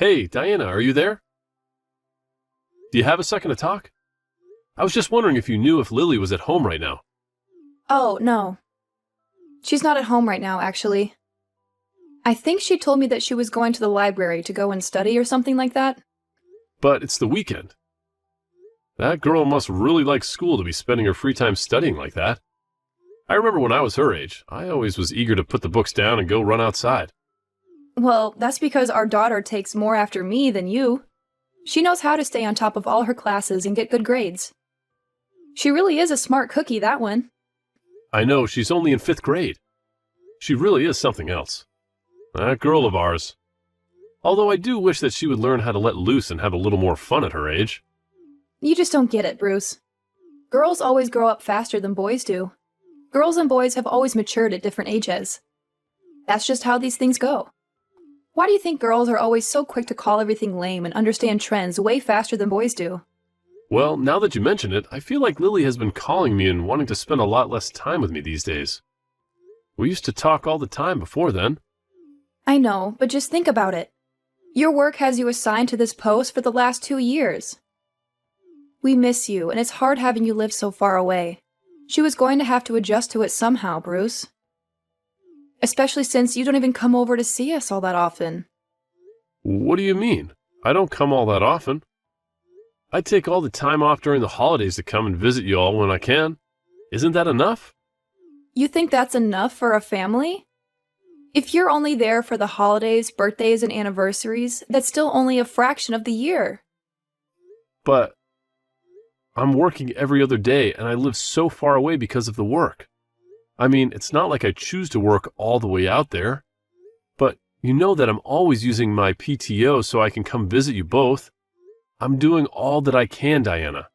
Hey, Diana, are you there? Do you have a second to talk? I was just wondering if you knew if Lily was at home right now. Oh, no. She's not at home right now, actually. I think she told me that she was going to the library to go and study or something like that. But it's the weekend. That girl must really like school to be spending her free time studying like that. I remember when I was her age, I always was eager to put the books down and go run outside. Well, that's because our daughter takes more after me than you. She knows how to stay on top of all her classes and get good grades. She really is a smart cookie, that one. I know she's only in 5th grade. She really is something else. That girl of ours. Although I do wish that she would learn how to let loose and have a little more fun at her age. You just don't get it, Bruce. Girls always grow up faster than boys do. Girls and boys have always matured at different ages. That's just how these things go. Why do you think girls are always so quick to call everything lame and understand trends way faster than boys do? Well, now that you mention it, I feel like Lily has been calling me and wanting to spend a lot less time with me these days. We used to talk all the time before then. I know, but just think about it. Your work has you assigned to this post for the last 2 years. We miss you, and it's hard having you live so far away. She was going to have to adjust to it somehow, Bruce. Especially since you don't even come over to see us all that often. What do you mean? I don't come all that often. I take all the time off during the holidays to come and visit you all when I can. Isn't that enough? You think that's enough for a family? If you're only there for the holidays, birthdays, and anniversaries, that's still only a fraction of the year. But I'm working every other day and I live so far away because of the work. I mean, it's not like I choose to work all the way out there. But you know that I'm always using my PTO so I can come visit you both. I'm doing all that I can, Diana.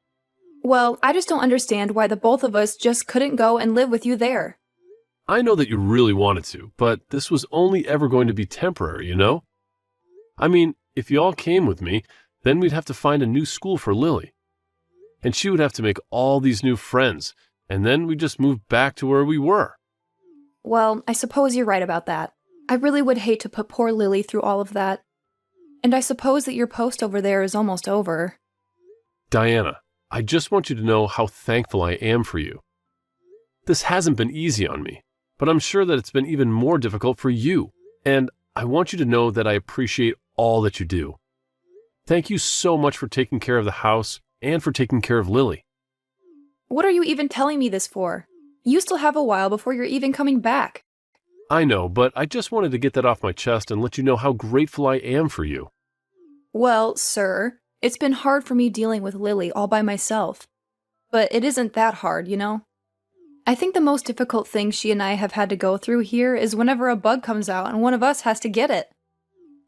Well, I just don't understand why the both of us just couldn't go and live with you there. I know that you really wanted to, but this was only ever going to be temporary, you know? I mean, if you all came with me, then we'd have to find a new school for Lily. And she would have to make all these new friends, and then we'd just move back to where we were. Well, I suppose you're right about that. I really would hate to put poor Lily through all of that. And I suppose that your post over there is almost over. Diana, I just want you to know how thankful I am for you. This hasn't been easy on me, but I'm sure that it's been even more difficult for you, and I want you to know that I appreciate all that you do. Thank you so much for taking care of the house and for taking care of Lily. What are you even telling me this for? You still have a while before you're even coming back. I know, but I just wanted to get that off my chest and let you know how grateful I am for you. Well, sir, it's been hard for me dealing with Lily all by myself. But it isn't that hard, you know? I think the most difficult thing she and I have had to go through here is whenever a bug comes out and one of us has to get it.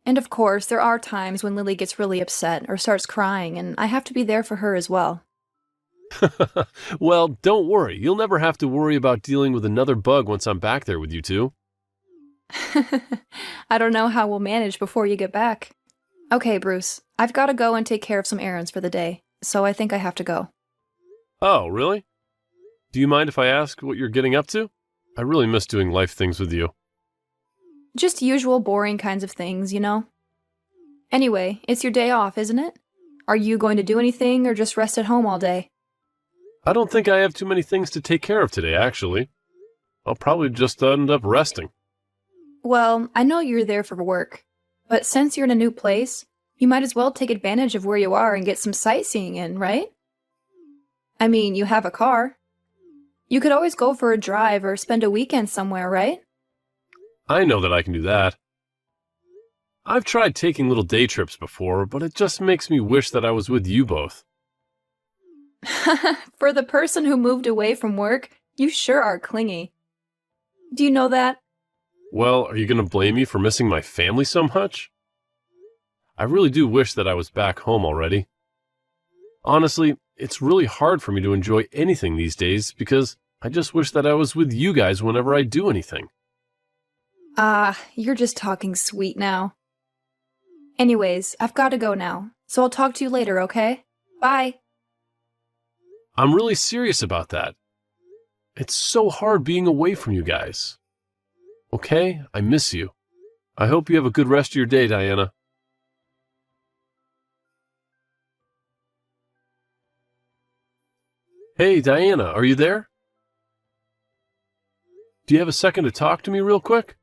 And of course, there are times when Lily gets really upset or starts crying, and I have to be there for her as well. Well, don't worry. You'll never have to worry about dealing with another bug once I'm back there with you two. I don't know how we'll manage before you get back. Okay, Bruce, I've got to go and take care of some errands for the day, so I think I have to go. Oh, really? Do you mind if I ask what you're getting up to? I really miss doing life things with you. Just usual boring kinds of things, you know? Anyway, it's your day off, isn't it? Are you going to do anything or just rest at home all day? I don't think I have too many things to take care of today, actually. I'll probably just end up resting. Well, I know you're there for work, but since you're in a new place, you might as well take advantage of where you are and get some sightseeing in, right? I mean, you have a car. You could always go for a drive or spend a weekend somewhere, right? I know that I can do that. I've tried taking little day trips before, but it just makes me wish that I was with you both. For the person who moved away from work, you sure are clingy. Do you know that? Well, are you going to blame me for missing my family so much? I really do wish that I was back home already. Honestly, it's really hard for me to enjoy anything these days because I just wish that I was with you guys whenever I do anything. You're just talking sweet now. Anyways, I've got to go now, so I'll talk to you later, okay? Bye! I'm really serious about that. It's so hard being away from you guys. Okay, I miss you. I hope you have a good rest of your day, Diana. Hey, Diana, are you there? Do you have a second to talk to me real quick?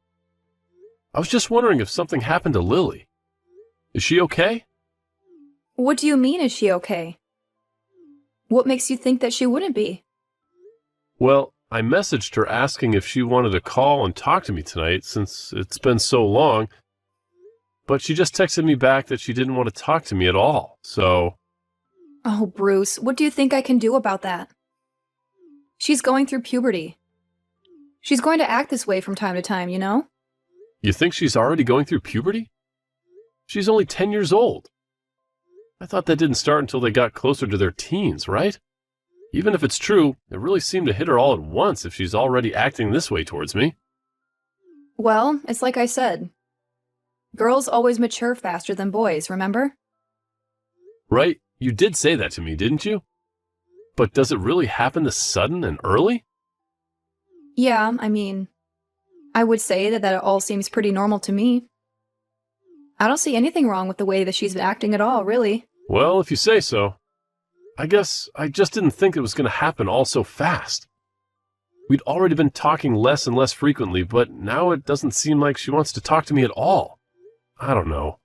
I was just wondering if something happened to Lily. Is she okay? What do you mean, is she okay? What makes you think that she wouldn't be? Well, I messaged her asking if she wanted to call and talk to me tonight since it's been so long, but she just texted me back that she didn't want to talk to me at all, so... Oh, Bruce, what do you think I can do about that? She's going through puberty. She's going to act this way from time to time, you know? You think she's already going through puberty? She's only 10 years old. I thought that didn't start until they got closer to their teens, right? Even if it's true, it really seemed to hit her all at once if she's already acting this way towards me. Well, it's like I said. Girls always mature faster than boys, remember? Right? You did say that to me, didn't you? But does it really happen this sudden and early? Yeah, I mean, I would say that it all seems pretty normal to me. I don't see anything wrong with the way that she's been acting at all, really. Well, if you say so. I guess I just didn't think it was going to happen all so fast. We'd already been talking less and less frequently, but now it doesn't seem like she wants to talk to me at all. I don't know.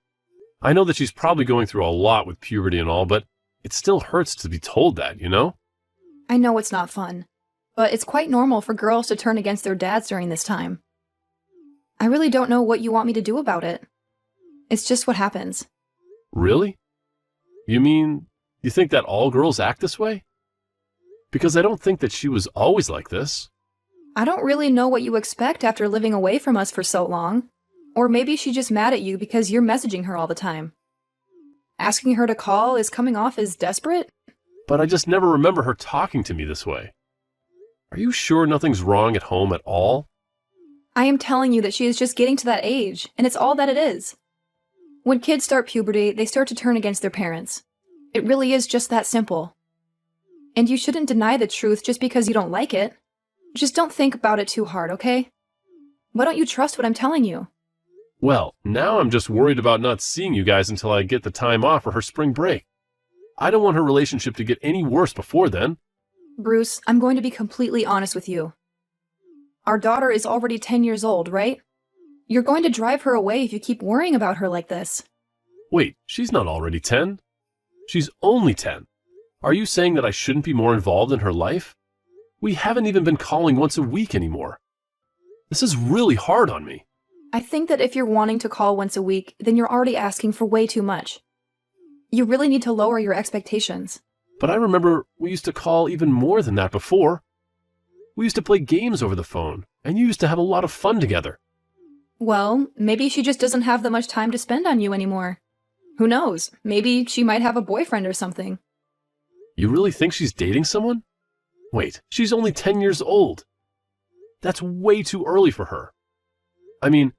I know that she's probably going through a lot with puberty and all, but it still hurts to be told that, you know? I know it's not fun, but it's quite normal for girls to turn against their dads during this time. I really don't know what you want me to do about it. It's just what happens. Really? You mean, you think that all girls act this way? Because I don't think that she was always like this. I don't really know what you expect after living away from us for so long. Or maybe she's just mad at you because you're messaging her all the time. Asking her to call is coming off as desperate? But I just never remember her talking to me this way. Are you sure nothing's wrong at home at all? I am telling you that she is just getting to that age, and it's all that it is. When kids start puberty, they start to turn against their parents. It really is just that simple. And you shouldn't deny the truth just because you don't like it. Just don't think about it too hard, okay? Why don't you trust what I'm telling you? Well, now I'm just worried about not seeing you guys until I get the time off for her spring break. I don't want her relationship to get any worse before then. Bruce, I'm going to be completely honest with you. Our daughter is already 10 years old, right? You're going to drive her away if you keep worrying about her like this. Wait, she's not already 10. She's only 10. Are you saying that I shouldn't be more involved in her life? We haven't even been calling once a week anymore. This is really hard on me. I think that if you're wanting to call once a week, then you're already asking for way too much. You really need to lower your expectations. But I remember we used to call even more than that before. We used to play games over the phone, and you used to have a lot of fun together. Well, maybe she just doesn't have that much time to spend on you anymore. Who knows? Maybe she might have a boyfriend or something. You really think she's dating someone? Wait, she's only 10 years old. That's way too early for her. I mean,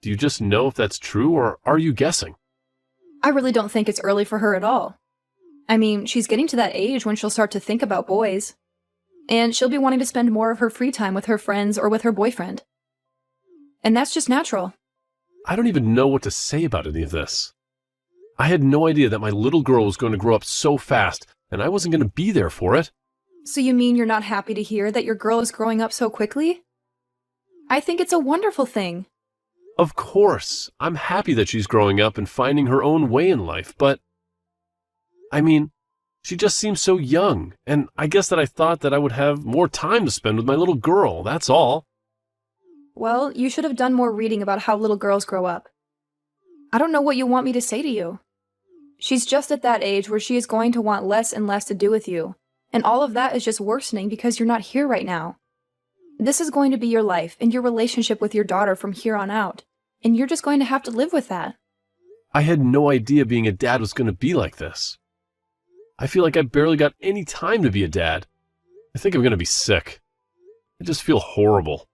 do you just know if that's true, or are you guessing? I really don't think it's early for her at all. I mean, she's getting to that age when she'll start to think about boys. And she'll be wanting to spend more of her free time with her friends or with her boyfriend. And that's just natural. I don't even know what to say about any of this. I had no idea that my little girl was going to grow up so fast, and I wasn't going to be there for it. So you mean you're not happy to hear that your girl is growing up so quickly? I think it's a wonderful thing. Of course, I'm happy that she's growing up and finding her own way in life, but... I mean, she just seems so young, and I guess that I thought that I would have more time to spend with my little girl, that's all. Well, you should have done more reading about how little girls grow up. I don't know what you want me to say to you. She's just at that age where she is going to want less and less to do with you, and all of that is just worsening because you're not here right now. This is going to be your life and your relationship with your daughter from here on out, and you're just going to have to live with that. I had no idea being a dad was going to be like this. I feel like I barely got any time to be a dad. I think I'm going to be sick. I just feel horrible.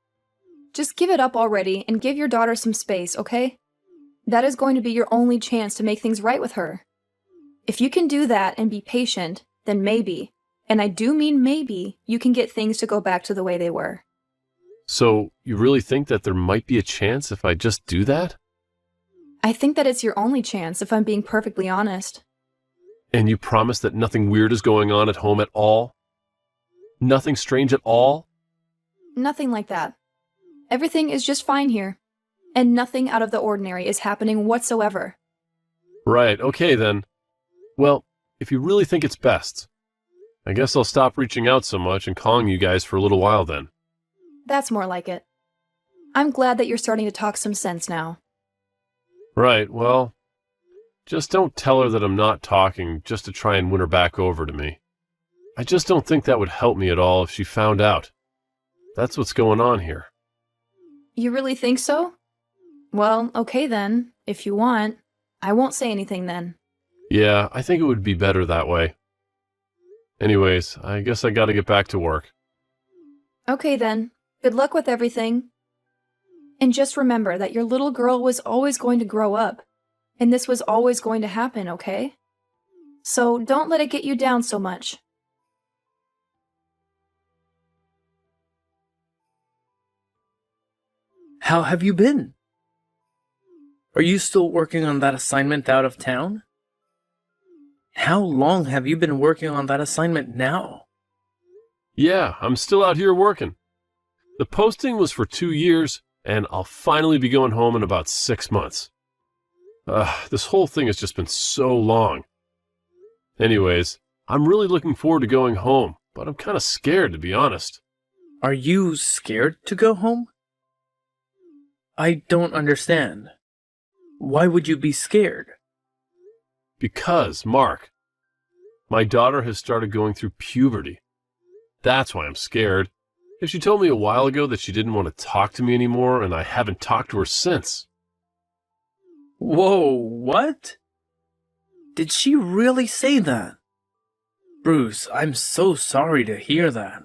Just give it up already and give your daughter some space, okay? That is going to be your only chance to make things right with her. If you can do that and be patient, then maybe, and I do mean maybe, you can get things to go back to the way they were. So, you really think that there might be a chance if I just do that? I think that it's your only chance, if I'm being perfectly honest. And you promise that nothing weird is going on at home at all? Nothing strange at all? Nothing like that. Everything is just fine here, and nothing out of the ordinary is happening whatsoever. Right, okay then. Well, if you really think it's best, I guess I'll stop reaching out so much and calling you guys for a little while then. That's more like it. I'm glad that you're starting to talk some sense now. Right, well, just don't tell her that I'm not talking just to try and win her back over to me. I just don't think that would help me at all if she found out. That's what's going on here. You really think so? Well, okay then, if you want. I won't say anything then. Yeah, I think it would be better that way. Anyways, I guess I gotta get back to work. Okay then. Good luck with everything. And just remember that your little girl was always going to grow up, and this was always going to happen, okay? So don't let it get you down so much. How have you been? Are you still working on that assignment out of town? How long have you been working on that assignment now? Yeah, I'm still out here working. The posting was for 2 years, and I'll finally be going home in about 6 months. This whole thing has just been so long. Anyways, I'm really looking forward to going home, but I'm kind of scared, to be honest. Are you scared to go home? I don't understand. Why would you be scared? Because, Mark, my daughter has started going through puberty. That's why I'm scared. If she told me a while ago that she didn't want to talk to me anymore, and I haven't talked to her since. Whoa, what? Did she really say that? Bruce, I'm so sorry to hear that.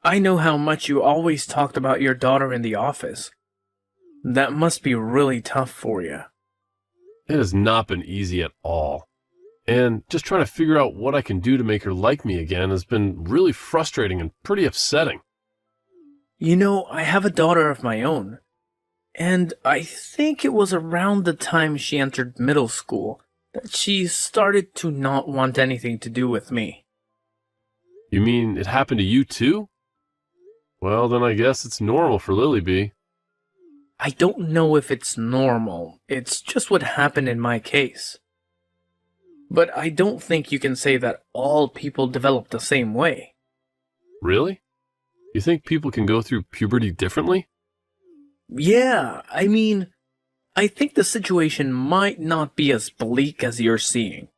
I know how much you always talked about your daughter in the office. That must be really tough for you. It has not been easy at all. And just trying to figure out what I can do to make her like me again has been really frustrating and pretty upsetting. You know, I have a daughter of my own, and I think it was around the time she entered middle school that she started to not want anything to do with me. You mean it happened to you too? Well, then I guess it's normal for Lily B. I don't know if it's normal, it's just what happened in my case. But I don't think you can say that all people develop the same way. Really? You think people can go through puberty differently? Yeah, I think the situation might not be as bleak as you're seeing.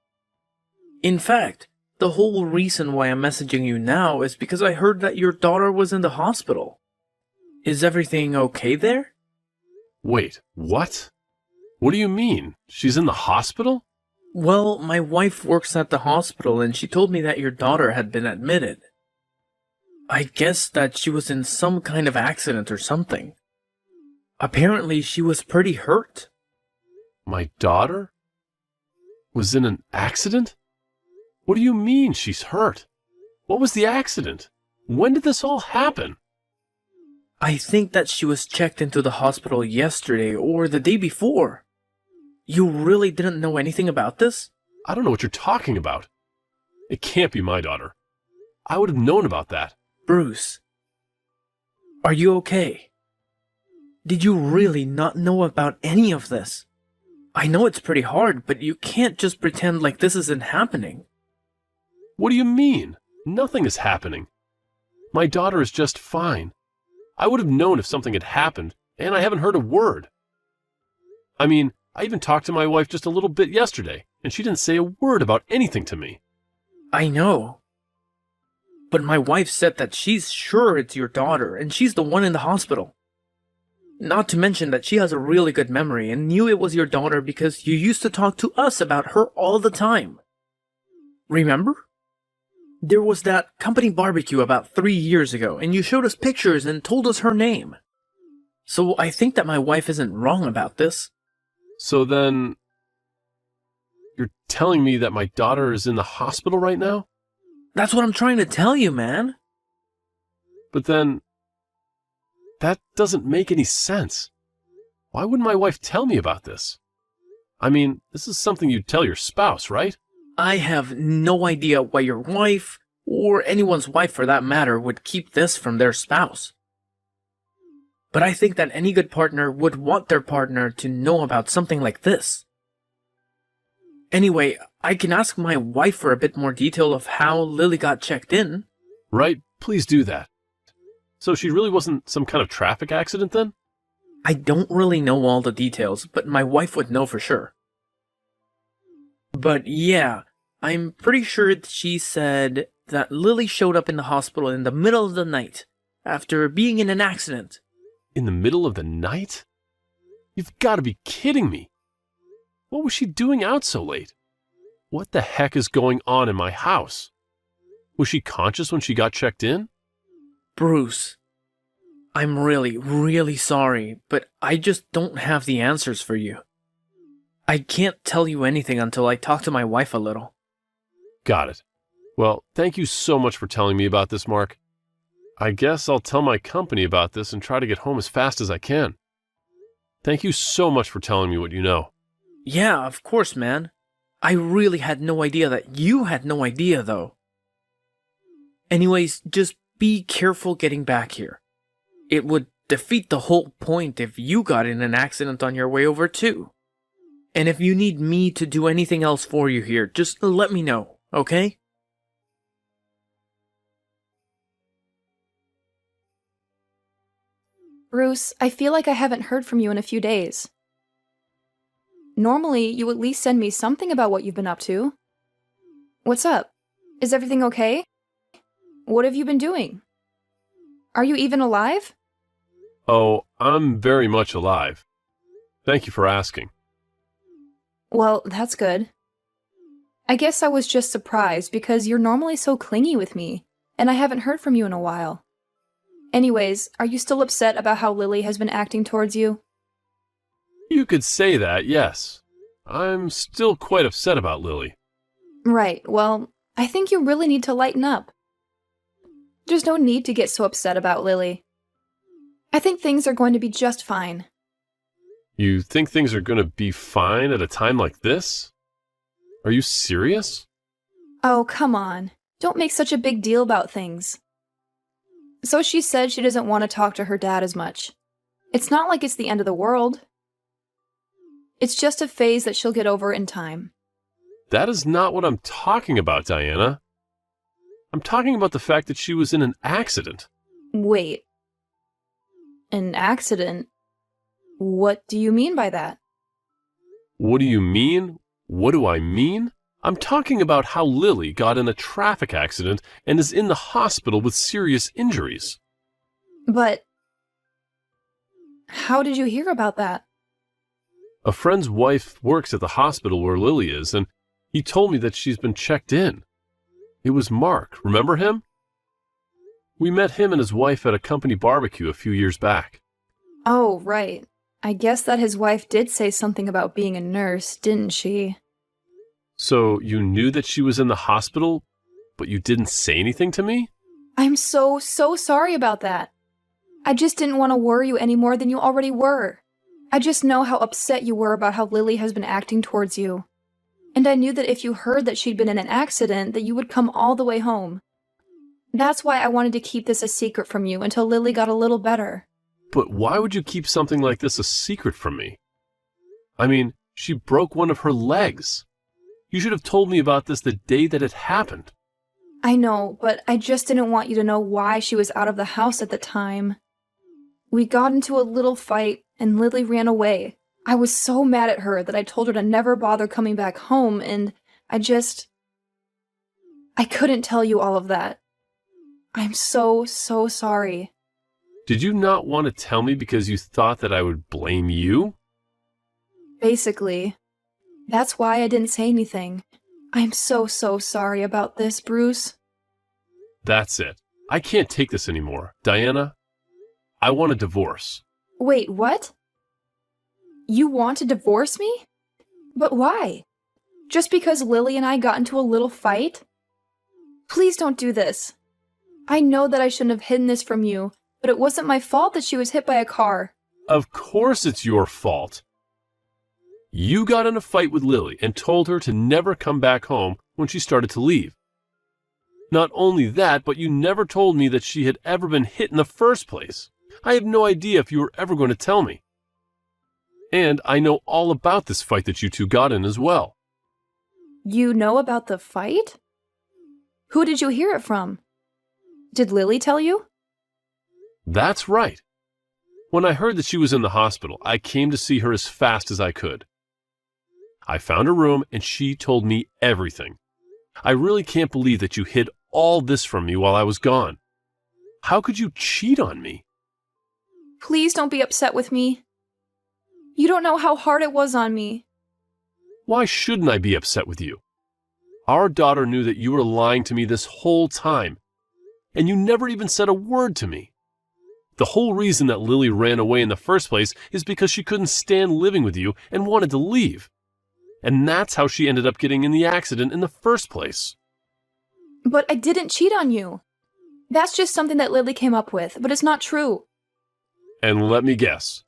In fact, the whole reason why I'm messaging you now is because I heard that your daughter was in the hospital. Is everything okay there? Wait, what? What do you mean? She's in the hospital? Well, my wife works at the hospital and she told me that your daughter had been admitted. I guess that she was in some kind of accident or something. Apparently she was pretty hurt. My daughter? Was in an accident? What do you mean she's hurt? What was the accident? When did this all happen? I think that she was checked into the hospital yesterday or the day before. You really didn't know anything about this? I don't know what you're talking about. It can't be my daughter. I would have known about that. Bruce, are you okay? Did you really not know about any of this? I know it's pretty hard, but you can't just pretend like this isn't happening. What do you mean? Nothing is happening. My daughter is just fine. I would have known if something had happened, and I haven't heard a word. I mean, I even talked to my wife just a little bit yesterday, and she didn't say a word about anything to me. I know. But my wife said that she's sure it's your daughter, and she's the one in the hospital. Not to mention that she has a really good memory and knew it was your daughter because you used to talk to us about her all the time. Remember? There was that company barbecue about 3 years ago, and you showed us pictures and told us her name. So I think that my wife isn't wrong about this. So then, you're telling me that my daughter is in the hospital right now? That's what I'm trying to tell you, man. But then, that doesn't make any sense. Why wouldn't my wife tell me about this? I mean, this is something you'd tell your spouse, right? I have no idea why your wife or anyone's wife for that matter, would keep this from their spouse. But I think that any good partner would want their partner to know about something like this. Anyway, I can ask my wife for a bit more detail of how Lily got checked in. Right? Please do that. So she really wasn't some kind of traffic accident then? I don't really know all the details, but my wife would know for sure. But yeah, I'm pretty sure she said that Lily showed up in the hospital in the middle of the night after being in an accident. In the middle of the night? You've got to be kidding me. What was she doing out so late? What the heck is going on in my house? Was she conscious when she got checked in? Bruce, I'm really, really sorry, but I just don't have the answers for you. I can't tell you anything until I talk to my wife a little. Got it. Well, thank you so much for telling me about this, Mark. I guess I'll tell my company about this and try to get home as fast as I can. Thank you so much for telling me what you know. Yeah, of course, man. I really had no idea that you had no idea, though. Anyways, just be careful getting back here. It would defeat the whole point if you got in an accident on your way over, too. And if you need me to do anything else for you here, just let me know, okay? Bruce, I feel like I haven't heard from you in a few days. Normally, you at least send me something about what you've been up to. What's up? Is everything okay? What have you been doing? Are you even alive? Oh, I'm very much alive. Thank you for asking. Well, that's good. I guess I was just surprised because you're normally so clingy with me, and I haven't heard from you in a while. Anyways, are you still upset about how Lily has been acting towards you? You could say that, yes. I'm still quite upset about Lily. Right, well, I think you really need to lighten up. There's no need to get so upset about Lily. I think things are going to be just fine. You think things are going to be fine at a time like this? Are you serious? Oh, come on. Don't make such a big deal about things. So she said she doesn't want to talk to her dad as much. It's not like it's the end of the world. It's just a phase that she'll get over in time. That is not what I'm talking about, Diana. I'm talking about the fact that she was in an accident. Wait. An accident? What do you mean by that? What do you mean? What do I mean? I'm talking about how Lily got in a traffic accident and is in the hospital with serious injuries. But how did you hear about that? A friend's wife works at the hospital where Lily is, and he told me that she's been checked in. It was Mark, remember him? We met him and his wife at a company barbecue a few years back. Oh, right. I guess that his wife did say something about being a nurse, didn't she? So you knew that she was in the hospital, but you didn't say anything to me? I'm so sorry about that. I just didn't want to worry you any more than you already were. I just know how upset you were about how Lily has been acting towards you. And I knew that if you heard that she'd been in an accident, that you would come all the way home. That's why I wanted to keep this a secret from you until Lily got a little better. But why would you keep something like this a secret from me? I mean, she broke one of her legs. You should have told me about this the day that it happened. I know, but I just didn't want you to know why she was out of the house at the time. We got into a little fight, and Lily ran away. I was so mad at her that I told her to never bother coming back home, and I couldn't tell you all of that. I'm so sorry. Did you not want to tell me because you thought that I would blame you? Basically. That's why I didn't say anything. I'm so sorry about this, Bruce. That's it. I can't take this anymore. Diana, I want a divorce. Wait, what? You want to divorce me? But why? Just because Lily and I got into a little fight? Please don't do this. I know that I shouldn't have hidden this from you, but it wasn't my fault that she was hit by a car. Of course it's your fault. You got in a fight with Lily and told her to never come back home when she started to leave. Not only that, but you never told me that she had ever been hit in the first place. I have no idea if you were ever going to tell me. And I know all about this fight that you two got in as well. You know about the fight? Who did you hear it from? Did Lily tell you? That's right. When I heard that she was in the hospital, I came to see her as fast as I could. I found her room and she told me everything. I really can't believe that you hid all this from me while I was gone. How could you cheat on me? Please don't be upset with me. You don't know how hard it was on me. Why shouldn't I be upset with you? Our daughter knew that you were lying to me this whole time, and you never even said a word to me. The whole reason that Lily ran away in the first place is because she couldn't stand living with you and wanted to leave. And that's how she ended up getting in the accident in the first place. But I didn't cheat on you. That's just something that Lily came up with, but it's not true. And let me guess.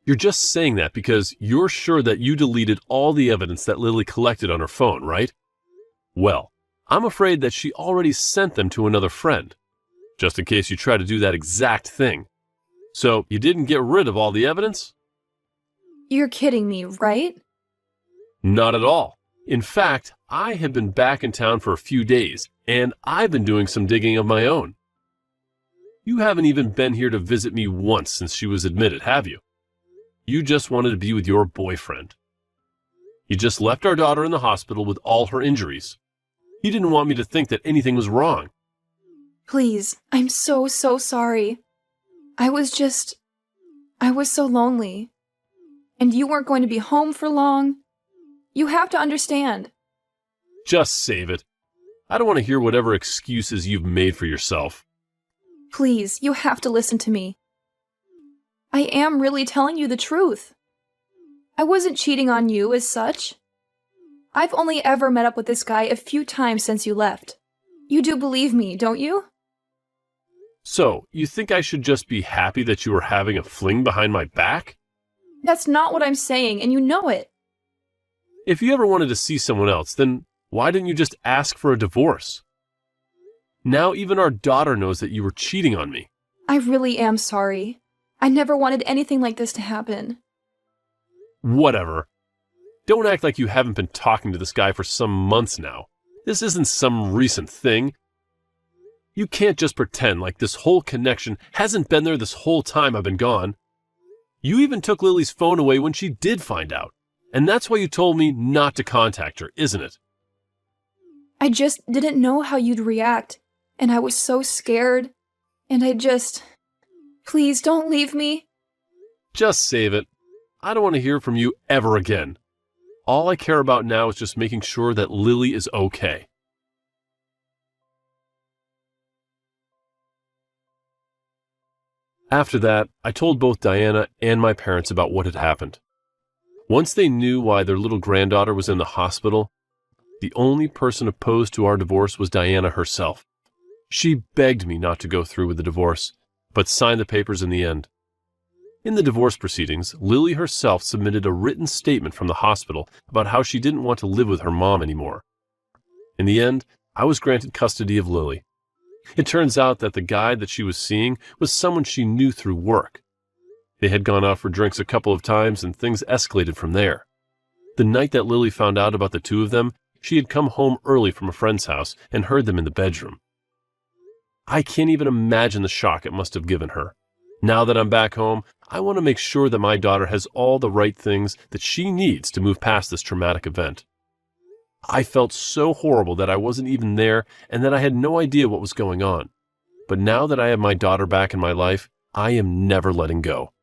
You're just saying that because you're sure that you deleted all the evidence that Lily collected on her phone, right? Well, I'm afraid that she already sent them to another friend, just in case you try to do that exact thing. So you didn't get rid of all the evidence? You're kidding me, right? Not at all. In fact, I have been back in town for a few days, and I've been doing some digging of my own. You haven't even been here to visit me once since she was admitted, have you? You just wanted to be with your boyfriend. You just left our daughter in the hospital with all her injuries. You didn't want me to think that anything was wrong. Please, I'm so sorry. I was so lonely. And you weren't going to be home for long. You have to understand. Just save it. I don't want to hear whatever excuses you've made for yourself. Please, you have to listen to me. I am really telling you the truth. I wasn't cheating on you as such. I've only ever met up with this guy a few times since you left. You do believe me, don't you? So, you think I should just be happy that you were having a fling behind my back? That's not what I'm saying, and you know it. If you ever wanted to see someone else, then why didn't you just ask for a divorce? Now even our daughter knows that you were cheating on me. I really am sorry. I never wanted anything like this to happen. Whatever. Don't act like you haven't been talking to this guy for some months now. This isn't some recent thing. You can't just pretend like this whole connection hasn't been there this whole time I've been gone. You even took Lily's phone away when she did find out. And that's why you told me not to contact her, isn't it? I just didn't know how you'd react, and I was so scared, and Please don't leave me. Just save it. I don't want to hear from you ever again. All I care about now is just making sure that Lily is okay. After that, I told both Diana and my parents about what had happened. Once they knew why their little granddaughter was in the hospital, the only person opposed to our divorce was Diana herself. She begged me not to go through with the divorce, but signed the papers in the end. In the divorce proceedings, Lily herself submitted a written statement from the hospital about how she didn't want to live with her mom anymore. In the end, I was granted custody of Lily. It turns out that the guy that she was seeing was someone she knew through work. They had gone out for drinks a couple of times and things escalated from there. The night that Lily found out about the two of them, she had come home early from a friend's house and heard them in the bedroom. I can't even imagine the shock it must have given her. Now that I'm back home, I want to make sure that my daughter has all the right things that she needs to move past this traumatic event. I felt so horrible that I wasn't even there and that I had no idea what was going on. But now that I have my daughter back in my life, I am never letting go.